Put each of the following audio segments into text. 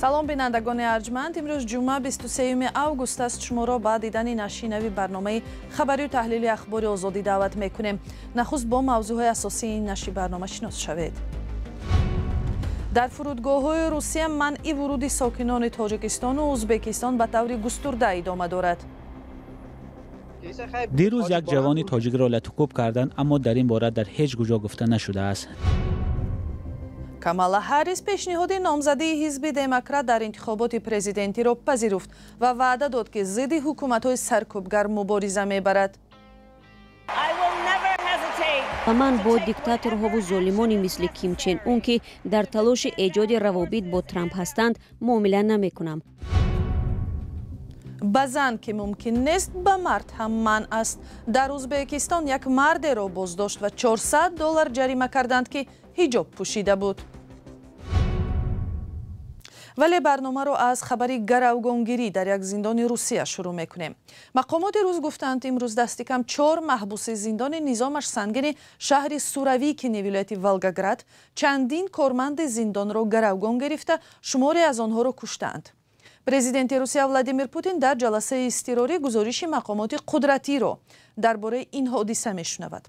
салом бинандагони арҷманд, имрӯз ҷумъа 23 август аст. шуморо ба дидани нашинави барномаи хабарию таҳлили ахбори озодӣ даъват мекунем. нахуст бо мавзӯъҳои асосии наши барнома шинос шавед. дар фурудгоҳҳои русия манъи вуруди сокинони тоҷикистону ӯзбекистон ба таври густурда идома дорад. дирӯз як ҷавони тоҷикро латукуб карданд, аммо дар ин бора дар ҳеҷ куҷо гуфта нашудааст. камала ҳаррис пешниҳоди номзадии ҳизби демократ дар интихоботи президентиро пазируфт ва ваъда дод ки зидди ҳукуматҳои саркӯбгар мубориза мебарад. ва ман бо диктаторҳову золимони мисли Ким Чен Ун ки дар талоши эҷоди равобит бо Трамп ҳастанд муомила намекунам. ба зан ки мумкин нест, ба мард ҳам манъ аст. дар ӯзбекистон як мардеро боздошт ва $400 ҷарима карданд ки ҳиҷоб пӯшида буд. вале барномаро аз хабари гаравгонгирӣ дар як зиндони Русия шурӯъ мекунем. мақомоти рус гуфтанд имрӯз дасти кам 4 маҳбуси зиндони низомаш сангини шаҳри Суровикини вилояти Волгоград чандин корманди зиндонро гаравгон гирифта, шуморе аз онҳоро куштаанд. президенти Русия Владимир Путин дар ҷаласаи изтирорӣ гузориши мақомоти қудратиро дар бораи ин ҳодиса мешунавад.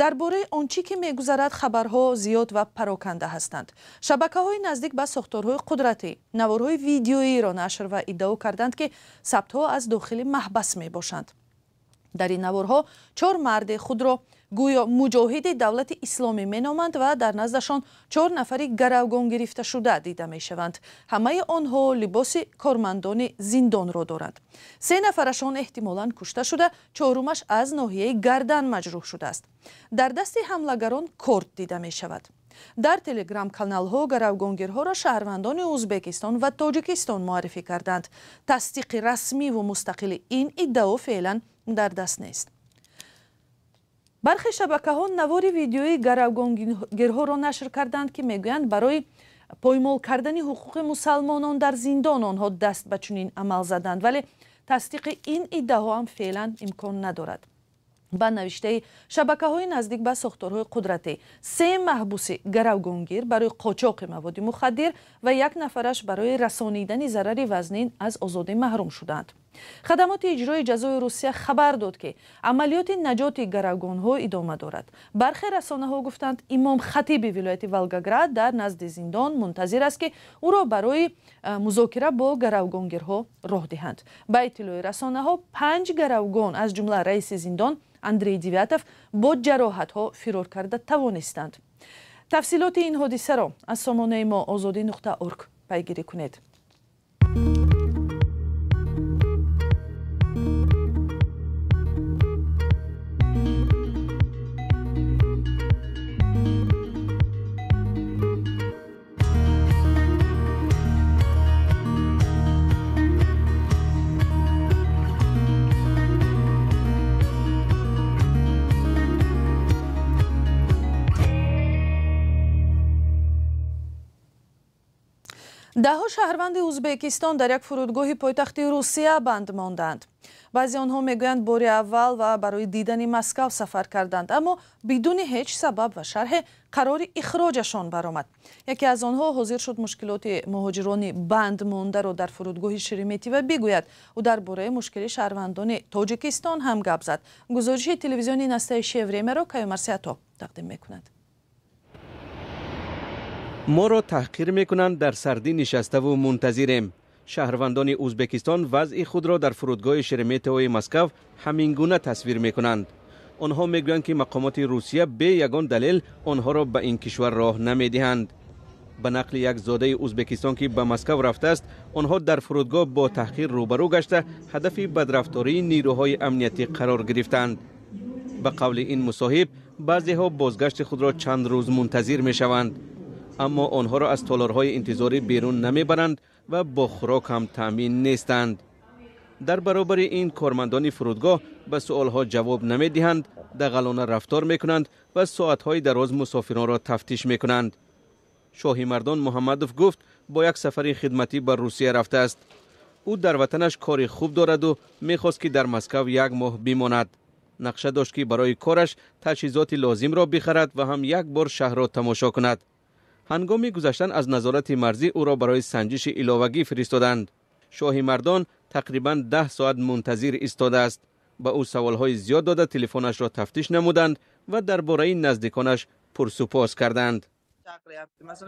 дар бораи он чӣ ки мегузарад хабарҳо зиёд ва пароканда ҳастанд. шабакаҳои наздик ба сохторҳои қудратӣ наворҳои видеоиро нашр ва иддао карданд ки сабтҳо аз дохили маҳбас мебошанд. дар ин наворҳо 4 марди худро гӯё муҷоҳиди давлати исломӣ меноманд ва дар наздашон 4 нафари гаравгон гирифташуда дида мешаванд. ҳамаи онҳо либоси кормандони зиндонро доранд. 3 нафарашон эҳтимолан кушта шуда, 4-умаш аз ноҳияи гардан маҷрӯҳ шудааст. дар дасти ҳамлагарон корд дида мешавад. дар телеграм-каналҳо гаравгонгирҳоро шаҳрвандони ӯзбекистон ва тоҷикистон муаррифӣ карданд. тасдиқи расмиву мустақили ин иддао феълан дар даст нест. бархе шабакаҳо навори видеои гаравгонгирҳоро нашр карданд ки мегӯянд барои поймол кардани ҳуқуқи мусалмонон дар зиндон онҳо даст ба чунин амал заданд, вале тасдиқи ин иддаҳо ҳам феълан имкон надорад. ба навиштаи шабакаҳои наздик ба сохторҳои қудратӣ 3 маҳбуси гаравгонгир барои қочоқи маводи мухаддир ва 1 нафараш барои расонидани зарари вазнин аз озодӣ маҳрум шуданд. хадамоти иҷрои ҷазои Русия хабар дод ки амалиёти наҷоти гаравгонҳо идома дорад. бархе расонаҳо гуфтанд имом хатиби вилояти Волгоград дар назди зиндон мунтазир аст ки ӯро барои музокира бо гаравгонгирҳо роҳ диҳанд. ба иттилои расонаҳо 5 гаравгон аз ҷумла раиси зиндон Андрей Девятов бо ҷароҳатҳо фирор карда тавонистанд. тафсилоти ин ҳодисаро аз сомонаи мо озодӣ.орг пайгирӣ кунед. даҳо шаҳрванди ӯзбекистон дар як фурудгоҳи пойтахти Русия банд монданд. баъзе онҳо мегӯянд бори аввал ва барои дидани Москав сафар карданд, аммо бидуни ҳеҷ сабаб ва шарҳе қарори ихроҷашон баромад. яке аз онҳо ҳозир шуд мушкилоти муҳоҷирони банд мондаро дар фурудгоҳи Шереметьево бигӯяд. ӯ дар бораи мушкили шаҳрвандони Тоҷикистон ҳам гап зад. гузориши телевизиони Настаишия Времяро Каюмарсиато тақдим мекунад. моро таҳқир мекунанд, дар сардӣ нишаставу мунтазирем. шаҳрвандони ӯзбекистон вазъи худро дар фурудгоҳи Шереметьевои Москав ҳамин гуна тасвир мекунанд. онҳо мегӯянд ки мақомоти Русия бе ягон далел онҳоро ба ин кишвар роҳ намедиҳанд. ба нақли як зодаи ӯзбекистон ки ба Москав рафтааст, онҳо дар фурудгоҳ бо таҳқир рӯбарӯ гашта ҳадафи бадрафтории нирӯҳои амниятӣ қарор гирифтанд. ба қавли ин мусоҳиб, баъзеҳо бозгашти худро чанд рӯз мунтазир мешаванд, аммо онҳоро аз толорҳои интизорӣ берун намебаранд ва бо хӯрок ҳам таъмин нестанд. дар баробари ин кормандони фурудгоҳ ба суолҳо ҷавоб намедиҳанд, дағалона рафтор мекунанд ва соатҳои дароз мусофиронро тафтиш мекунанд. шоҳи мардон Муҳаммадов гуфт бо як сафари хидматӣ ба Русия рафтааст. ӯ дар ватанаш кори хуб дораду мехост ки дар Москав 1 моҳ бимонад. нақша дошт ки барои кораш таҷҳизоти лозимро бихарад ва ҳам як бор шаҳрро тамошо кунад. هنگام گذشتن از نظارت مرزی او را برای سنجش علاوگی فرستادند. شاهی مردان تقریباً 10 ساعت منتظر ایستاده است. با او سوالهای زیاد داده تلفنش را تفتیش نمودند و درباره نزدیکانش پرسپاس کردند.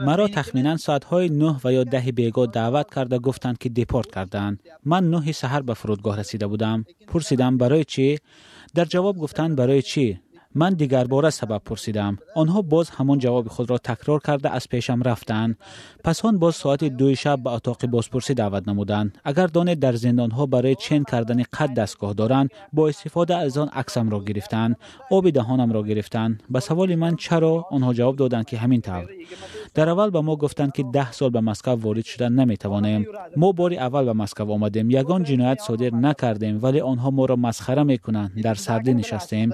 مرا تخمینا ساعتهای 9 و یا 10 بیگاه دعوت کرده گفتند که دیپورت کردند. من 9 سحر به فرودگاه رسیده بودم. پرسیدم برای چی؟ در جواب گفتند برای چی؟ من دیگر بار سبب پرسیدم. آنها باز همان جواب خود را تکرار کرده از پیشم رفتند. پس آن باز ساعت 2 شب به اتاق بازپرسی دعوت نمودند. اگر دانید در زندان ها برای چین کردن قد دستگاه دارند، با استفاده از آن عکسم را گرفتند، آب دهانم را گرفتند. به سوال من چرا، آنها جواب دادند که همین طور. در اول به ما گفتند که 10 سال به مسکو وارد شدن نمیتوانیم. ما بار اول به مسکو آمدیم، یگان جنایت صادر نکردیم، ولی آنها ما را مسخره میکنند. در سردی نشستیم.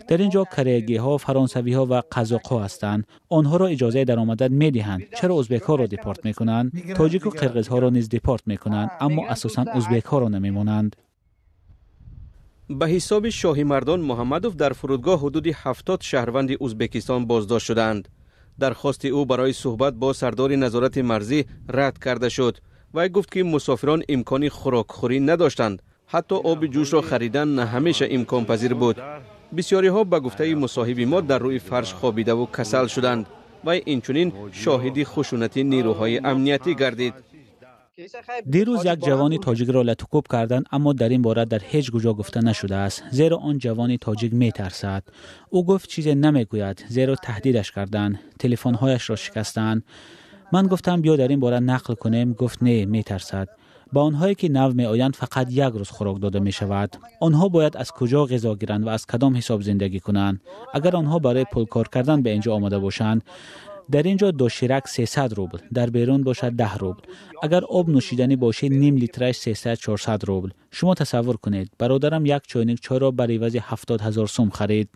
در اینجا کره‌گی ها، فرانسوی ها و قزاق ها هستند. آنها را اجازه درآمدن میدهند. چرا ازبک ها را دیپورت میکنند؟ تاجیک و قرقیز ها را نیز دیپورت میکنند، اما اساساً ازبک ها را نمیمانند. به حساب شاهی مردان محمدوف در فرودگاه حدود 70 شهروند ازبکستان بازداشت شدند. درخواست او برای صحبت با سردار نظارت مرزی رد کرده شد. وی گفت که مسافران امکان خوراکخوری نداشتند. حتی آب جوش را خریدن نه همیشه امکان پذیر بود. بسیاری ها به گفته مصاحب ما در روی فرش خوابیده و کسل شدند و اینچنین شاهد خشونت نیروهای امنیتی گردید. دیروز یک جوان تاجیک را لطوکوب کردند، اما در این باره در هیچ کجا گفته نشده است، زیرا آن جوان تاجیک میترسد. او گفت چیزی نمیگوید، زیرا تهدیدش کردند، تلفن‌هایش را شکستند. من گفتم بیا در این باره نقل کنیم، گفت نه، میترسد. با آنهایی که نو می آیند فقط یک روز خوراک داده می شود. آنها باید از کجا غذا گیرند و از کدام حساب زندگی کنند؟ اگر آنها برای پول کار کردن به اینجا آمده باشند، در اینجا دو شیرک 300 روبل، در بیرون باشد 10 روبل. اگر آب نوشیدنی باشه نیم لیترش 300-400 روبل. شما تصور کنید، برادرم یک چایnik چای را بر عوض 70,000 سوم خرید.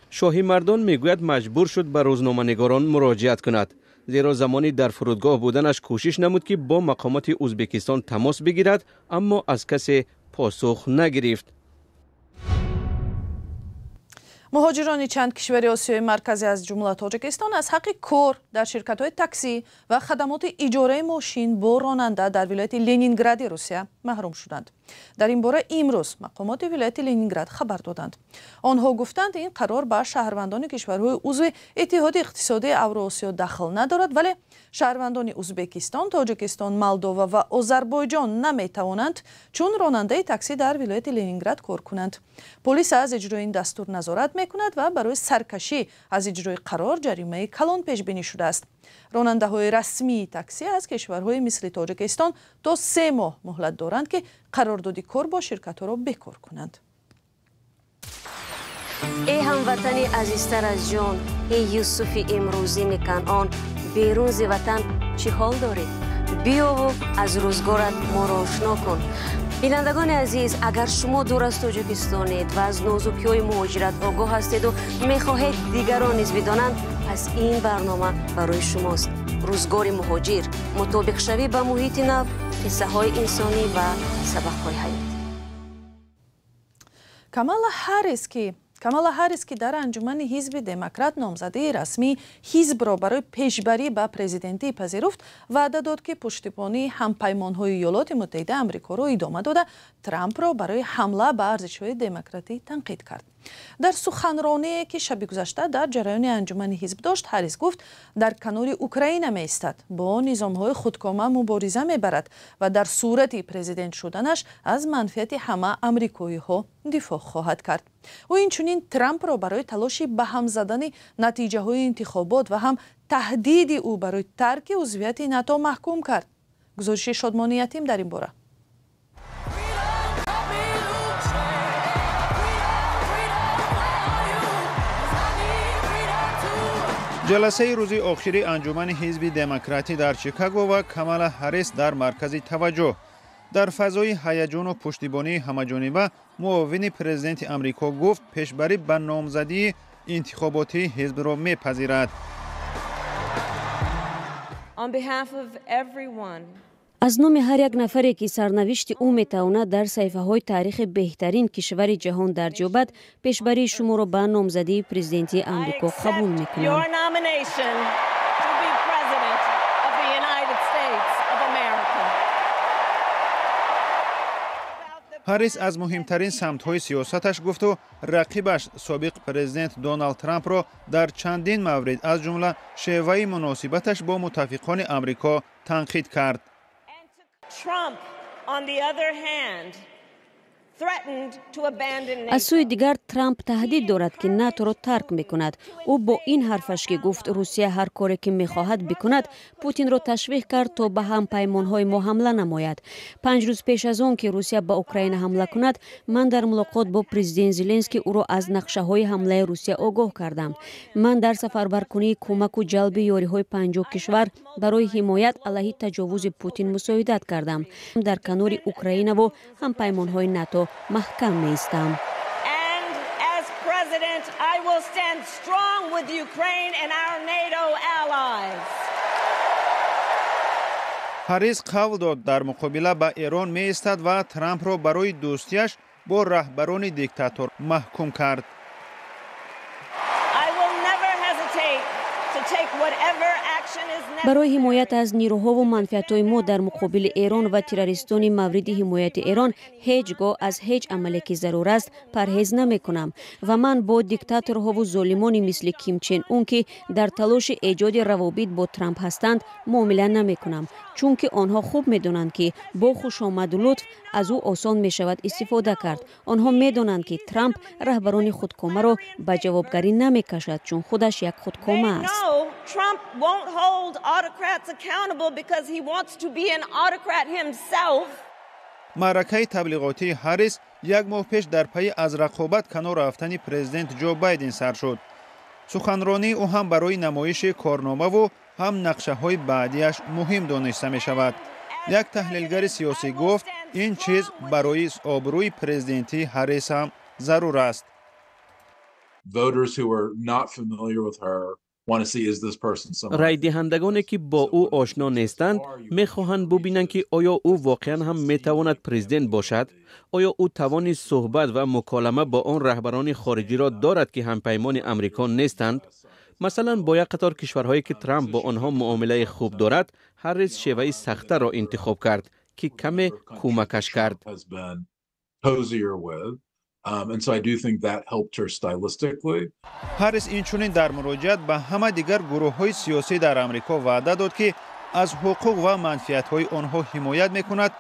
شاهی مردان میگوید مجبور شد به روزنامه‌نگاران مراجعت کند، زیرا زمانی در فرودگاه بودنش کوشش نمود که با مقامات ازبکستان تماس بگیرد، اما از کسی پاسخ نگرفت. مهاجران چند کشور آسیای مرکزی از جمله تاجیکستان از حق کار در شرکت‌های تاکسی و خدمات اجاره ماشین با راننده در ولایت لنینگراد روسیه محروم شدند. در این باره امروز مقامات ولایت لنینگراد خبر دادند. آنها گفتند این قرار به شهروندان کشورهای عضو اتحاد اقتصادی اوراسیا دخل ندارد، ولی شهروندان ازبکستان، تاجیکستان، مولداوا و آذربایجان نمیتوانند چون راننده تاکسی در ولایت لنینگراد کار کنند. پلیس از اجرای این دستور نظارت میکند و برای سرکشی از اجرای قرار جریمه کلان پیش بینی شده است. راننده های رسمی تاکسی از کشورهای مثل تاجیکستان تا 3 ماه مهلت دارند که قرارداد کار با شرکت ها را بکار کنند. ای هموطنی عزیزتر از جان، ای یوسف امروزین کنعان، بیرون ز وطن چی حال داری؟ بیا و از روزگارت ما را آشنا کن. بینندگان عزیز، اگر شما دور از تاجیکستانید و از نازکی‌های مهاجرت آگاه هستید و می‌خواهید دیگران نیز بدانند، پس این برنامه برای شماست. روزگار مهاجر، مطابق شوی به محیط نو، قصه‌های انسانی و سبق‌های حیات. کامالا هاریس که در انجمن حزب دموکرات نامزده رسمی حزب را برای پیشبری به پرزیدنتی پذیرفت، وعده داد که پشتیبانی همپیمان‌های ایالات متحده آمریکا را ادامه داده ترامپ را برای حمله به ارزش‌های دموکراتی تنقید کرد. در سخنرانی که شب گذشته در جریان انجمن حزب داشت، هاریس گفت در کنار اوکراین می‌ایستد، با نظام‌های خودکامه مبارزه می‌برد و در صورت پرزیدنت شدنش از منفعت همه آمریکایی‌ها دفاع خواهد کرد. او اینچنین ترامپ را برای تلاشی به هم زدن نتیجه‌های انتخابات و هم تهدید او برای ترک عضویت ناتو محکوم کرد. گزارش شادمانی یتیم در این باره. جلسه روز آخری انجمن حزب دموکراتی در شیکاگو و کامالا هاریس در مرکز توجه. در فضای هیجان و پشتیبانی همه‌جانبه، معاون پرزیدنت آمریکا گفت پیشبری به نامزدی انتخاباتی حزب را می‌پذیرد. از نام هر یک نفری که سرنوشت او میتواند در صحیفه های تاریخ بهترین کشور جهان درج یابد، پیشبری شما را به نامزدی پرزیدنتی آمریکا قبول میکنم. هریس از مهمترین سمت‌های سیاستش گفت و رقیبش سابق پرزیدنت دونالد ترامپ را در چندین مورد از جمله شیوه مناسبتش با متفقان آمریکا تنقید کرد. از سوی دیگر ترامپ تهدید دارد که ناتو را ترک میکند. او با این حرفش که گفت روسیه هر کاری که میخواهد بکند، پوتین را تشویق کرد تا به هم پیمانهای ما حمله نماید. 5 روز پیش از آن که روسیه به اوکراین حمله کند، من در ملاقات با پرزیدنت زلنسکی او را از نقشه های حمله روسیه آگاه کردم. من در سفربرکنی کمک و جلب یاریهای 50 کشور برای حمایت علیه تجاوز پوتین مساعدت کردم. در کنار اوکراین و هم پیمانهای ناتو محکم میستم. هریس قول داد در مقابله با ایران می ایستد و ترامپ را برای دوستیش با رهبران دیکتاتور محکوم کرد. برای حمایت از نیروها و منفعت‌های ما در مقابل ایران و تروریستان مورد حمایت ایران هیچگاه از هیچ عملی که ضرور است پرهیز نمی‌کنم و من با دیکتاتورها و ظالمانی مثل کیم چن اون که در تلاش ایجاد روابط با ترامپ هستند معامله نمی‌کنم، چون که آنها خوب می‌دانند که با خوشامد و لطف از او آسان می‌شود استفاده کرد. آنها می‌دانند که ترامپ رهبران خودکامه را به جوابگری نمی‌کشد، چون خودش یک خودکامه است. Trump won't hold autocrats accountable because he wants to be an autocrat himself. معرکه تبلیغاتی هریس یک ماه پیش در پی از رقابت کنار رفتن پرزیدنت جو بایدن سر شد. سخنرانی او هم برای نمایش کارنامه و هم نقشه های بعدیش مهم دانسته می شود. یک تحلیلگر سیاسی گفت این چیز برای آبروی پرزیدنتی هریس هم ضرور است. Voters who are not familiar with her رای دهندگانی که با او آشنا نیستند میخواهند ببینند که آیا او واقعا هم میتواند پرزیدنت باشد؟ آیا او توان صحبت و مکالمه با آن رهبران خارجی را دارد که همپیمان امریکا نیستند؟ مثلا با یک قطار کشورهایی که ترامپ با آنها معامله خوب دارد، هریس شیوه سخته را انتخاب کرد که کمی کمکش کرد. And so I do think that helped her stylistically. هریس اینچنین در مراجعت به همه دیگر گروه‌های سیاسی در آمریکا وعده داد که از حقوق و منفعت‌های آنها حمایت می‌کند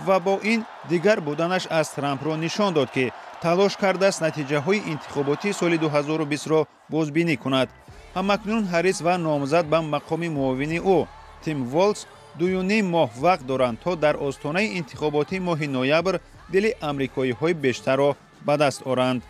و با این دیگر بودنش از ترامپ را نشان داد که تلاش کرده است نتیجه‌های انتخاباتی سال 2020 را بازبینی کند. همکنون هریس و نامزد به مقام معاون او تیم والز 2.5 ماه وقت دارند تا در آستانه انتخاباتی ماه نوامبر دل آمریکایی‌های بیشتر را به دست آورند.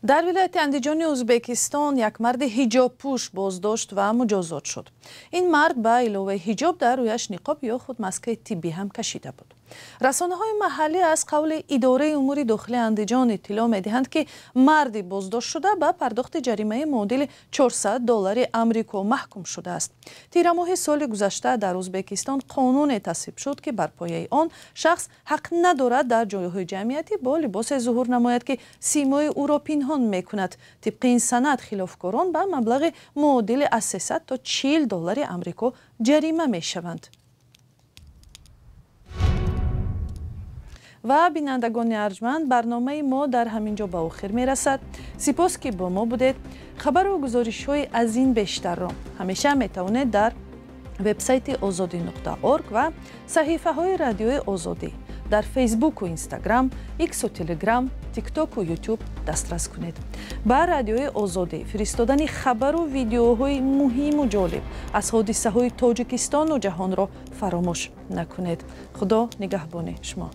در ولایت اندیجان ازبکستان یک مرد حجاب پوش بازداشت و مجازات شد. این مرد به علاوه حجاب در رویش نقاب یا خود ماسک طبی هم کشیده بود. رسانه‌های محلی از قول اداره امور داخلی اندیجان اطلاع می‌دهند که مرد بازداشت شده به پرداخت جریمه معادل $400 آمریکا محکوم شده است. تیر ماه سال گذشته در ازبکستان قانون تصویب شد که بر پایه آن شخص حق ندارد در جایهای جمعیتی با لباس ظهور نماید که سیمای او را پنهان می‌کند. طبق این سند خلافکاران به مبلغ معادل از 300 تا $40 آمریکا جریمه می‌شوند. و بینندگان ارجمند، برنامه ما در همینجا به آخر می رسد. سپاس که با ما بودید. خبر و گزارش های از این بیشتر را همیشه می توانید در وبسایت azadi.org و صحیفه های رادیوی آزادی در فیسبوک و اینستاگرام، ایکس و تلگرام، تیک تاک و یوتیوب دسترس کنید. با رادیوی آزادی فرستادن خبر و ویدیوهای مهم و جالب از حادثه های تاجیکستان و جهان را فراموش نکنید. خدا نگهبان شما.